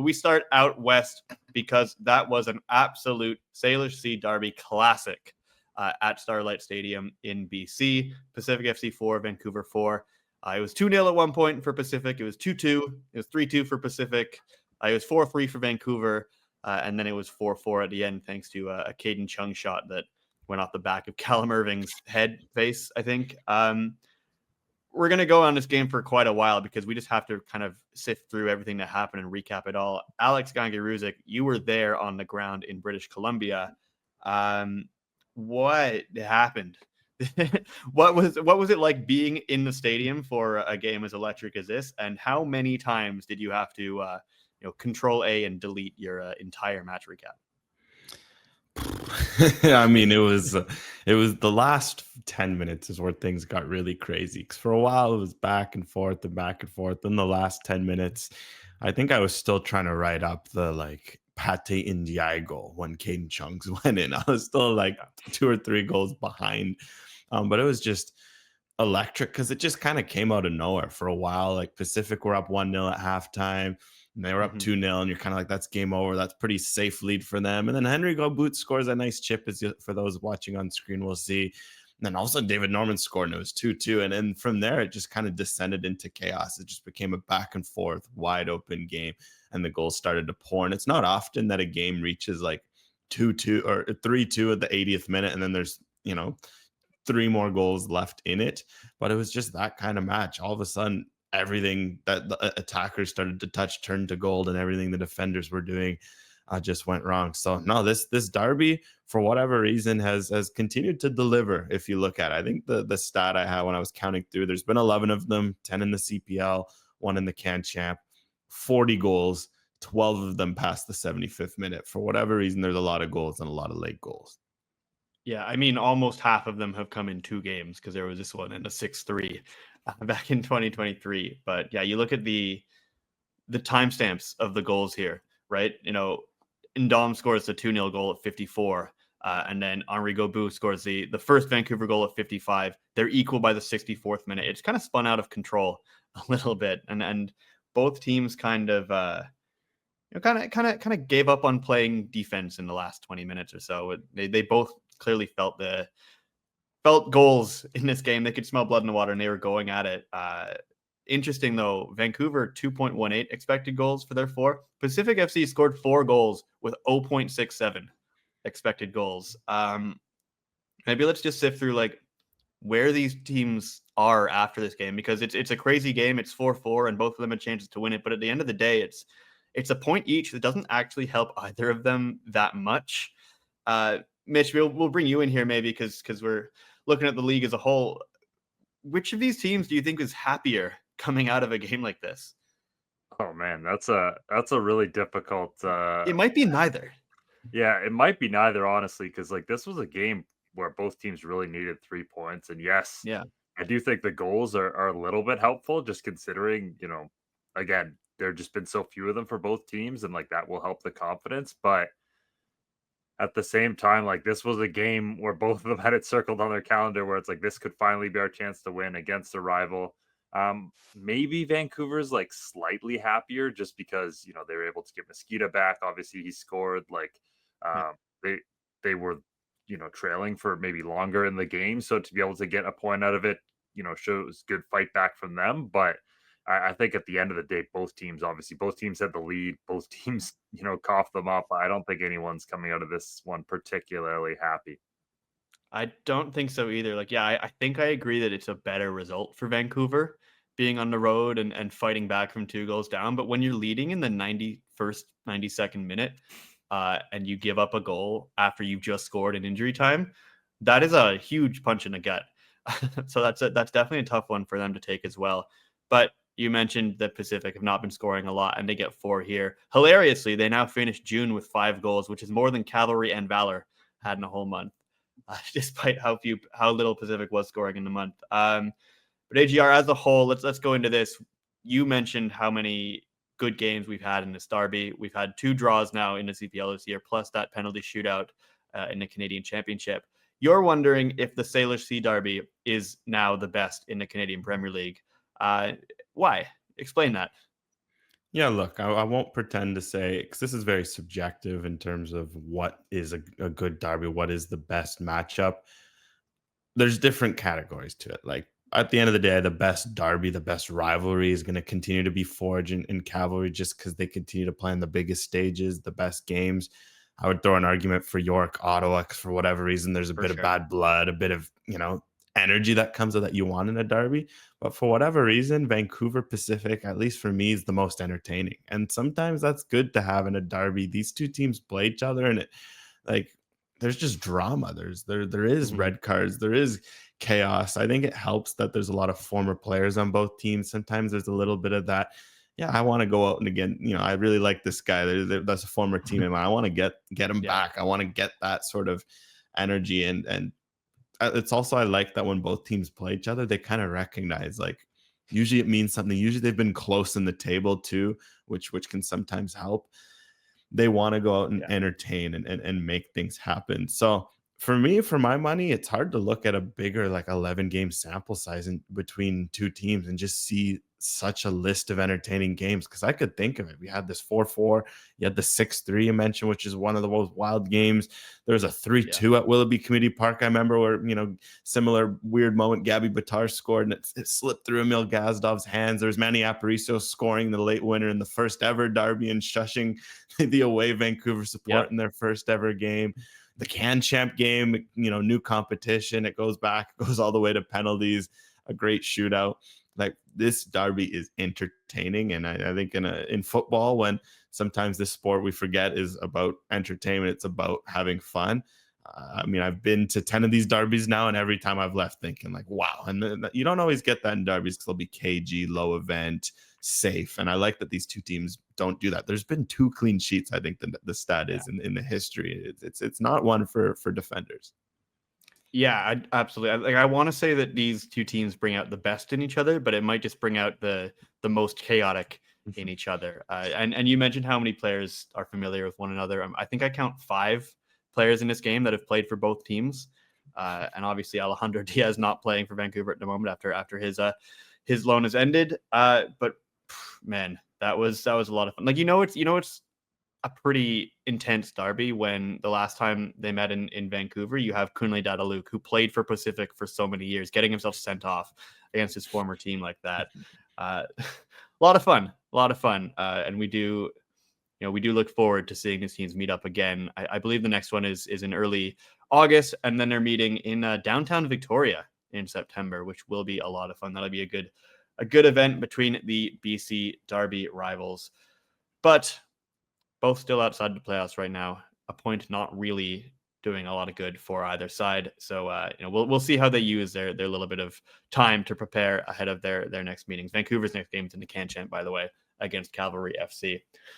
we start out west because that was an absolute Sailors Sea Derby classic at Starlight Stadium in BC. Pacific FC 4, Vancouver 4. It was 2-0 at one point for Pacific. It was 2-2. It was 3-2 for Pacific. It was 4-3 for Vancouver. And then it was 4-4 at the end, thanks to a Caden Chung shot that went off the back of Callum Irving's head face, I think. We're going to go on this game for quite a while because we just have to kind of sift through everything that happened and recap it all. Alex Gangi-Ruzic, you were there on the ground in British Columbia. What happened? What was it like being in the stadium for a game as electric as this? And how many times did you have to Control A and delete your entire match recap? I mean, it was the last 10 minutes is where things got really crazy. Because for a while it was back and forth. Then the last 10 minutes, I think I was still trying to write up the Pate Ndiaye goal when Caden Chunks went in. I was still 2 or 3 goals behind. But it was just electric because it just kind of came out of nowhere for a while. Pacific were up 1-0 at halftime. And they were up 2-0, and you're kind of like, that's game over. That's pretty safe lead for them. And then Henry Goboot scores a nice chip, as for those watching on screen will see. And then also David Norman scored, and it was 2-2. And then from there, it just kind of descended into chaos. It just became a back and forth, wide open game, and the goals started to pour. And it's not often that a game reaches 2-2 or 3-2 at the 80th minute, and then there's 3 more goals left in it. But it was just that kind of match. All of a sudden, everything that the attackers started to touch turned to gold, and everything the defenders were doing just went wrong. So no, this derby, for whatever reason, has continued to deliver. If you look at it, I think the stat I had when I was counting through, there's been 11 of them, 10 in the CPL, 1 in the Can Champ, 40 goals, 12 of them past the 75th minute. For whatever reason, there's a lot of goals and a lot of late goals. Yeah, I mean, almost half of them have come in 2 games because there was this one in a 6-3 back in 2023. But yeah, you look at the timestamps of the goals here, right? Ndom scores the 2-0 goal at 54. And then Henri Gobout scores the first Vancouver goal at 55. They're equal by the 64th minute. It's kind of spun out of control a little bit. And both teams kind of gave up on playing defense in the last 20 minutes or so. They both clearly felt goals in this game. They could smell blood in the water, and they were going at it. Interesting, though, Vancouver 2.18 expected goals for their 4. Pacific FC scored 4 goals with 0.67 expected goals. Maybe let's just sift through where these teams are after this game, because it's a crazy game. It's 4-4, and both of them had chances to win it. But at the end of the day, it's a point each that doesn't actually help either of them that much. Mitch, we'll bring you in here maybe because we're looking at the league as a whole. Which of these teams do you think is happier coming out of a game like this? Oh man, that's a really difficult. It might be neither. Yeah, it might be neither, honestly, because this was a game where both teams really needed 3 points, and yes, yeah, I do think the goals are a little bit helpful, just considering again, there have just been so few of them for both teams, and that will help the confidence, but at the same time, this was a game where both of them had it circled on their calendar where it's this could finally be our chance to win against a rival. Maybe Vancouver's slightly happier just because, they were able to get Mosquito back. Obviously he scored they were, trailing for maybe longer in the game. So to be able to get a point out of it, shows good fight back from them. But I think at the end of the day, both teams had the lead. Both teams, coughed them up. I don't think anyone's coming out of this one particularly happy. I don't think so either. I think I agree that it's a better result for Vancouver being on the road and fighting back from 2 goals down. But when you're leading in the 91st, 92nd minute and you give up a goal after you've just scored in injury time, that is a huge punch in the gut. So that's definitely a tough one for them to take as well. But you mentioned that Pacific have not been scoring a lot, and they get 4 here. Hilariously, they now finish June with 5 goals, which is more than Cavalry and Valor had in a whole month, despite how little Pacific was scoring in the month. But AGR as a whole, let's go into this. You mentioned how many good games we've had in this derby. We've had 2 draws now in the CPL this year, plus that penalty shootout in the Canadian Championship. You're wondering if the Sailors Sea Derby is now the best in the Canadian Premier League. Why? Explain that. Yeah, look, I won't pretend to say because this is very subjective in terms of what is a good derby, what is the best matchup. There's different categories to it. Like at the end of the day, the best derby, the best rivalry is going to continue to be Forge and Cavalry just because they continue to play on the biggest stages, the best games. I would throw an argument for York, Ottawa, 'cause for whatever reason, there's a For bit of sure. bad blood, a bit of, energy that comes with that you want in a derby. But for whatever reason, Vancouver Pacific, at least for me, is the most entertaining. And sometimes that's good to have in a derby. These two teams play each other and like there's just drama. There is Mhm. red cards, there is chaos. I think it helps that there's a lot of former players on both teams. Sometimes there's a little bit of that. Yeah, I want to go out and again, I really like this guy. That's a former teammate of mine. I want to get him Yeah. back. I want to get that sort of energy and it's also I like that when both teams play each other, they kind of recognize like usually it means something. Usually they've been close in the table too, which can sometimes help. They want to go out and Yeah. entertain and make things happen. So for me, for my money, it's hard to look at a bigger like 11 game sample size in between two teams and just see such a list of entertaining games because I could think of it. We had this 4-4, you had the 6-3 you mentioned, which is one of the most wild games. There was a Yeah. 3-2 at Willoughby Community Park. I remember where, similar weird moment, Gabby Batar scored and it slipped through Emil Gazdov's hands. There's Manny Aparicio scoring the late winner in the first ever derby and shushing the away Vancouver support Yep. in their first ever game. The Can Champ game, new competition. It goes back, goes all the way to penalties, a great shootout. Like this derby is entertaining. And I think in football, when sometimes this sport we forget is about entertainment, it's about having fun. I mean, I've been to 10 of these derbies now, and every time I've left thinking, like, wow. And you don't always get that in derbies because they'll be cagey, low event, safe. And I like that these two teams don't do that. There's been 2 clean sheets, I think the stat Yeah. is in the history. It's not one for defenders. Yeah, absolutely. I want to say that these two teams bring out the best in each other, but it might just bring out the most chaotic in each other. And you mentioned how many players are familiar with one another. I think I count 5 players in this game that have played for both teams. And obviously Alejandro Diaz not playing for Vancouver at the moment after his loan has ended. But man, that was a lot of fun. Like it's a pretty intense derby when the last time they met in Vancouver, you have Kunle Dadaluke, who played for Pacific for so many years, getting himself sent off against his former team like that. A lot of fun, a lot of fun. And we do look forward to seeing these teams meet up again. I believe the next one is in early August, and then they're meeting in downtown Victoria in September, which will be a lot of fun. That'll be a good event between the BC Derby rivals. But both still outside the playoffs right now. A point not really doing a lot of good for either side. So we'll see how they use their little bit of time to prepare ahead of their next meetings. Vancouver's next game is in the Can Champ, by the way, against Cavalry FC.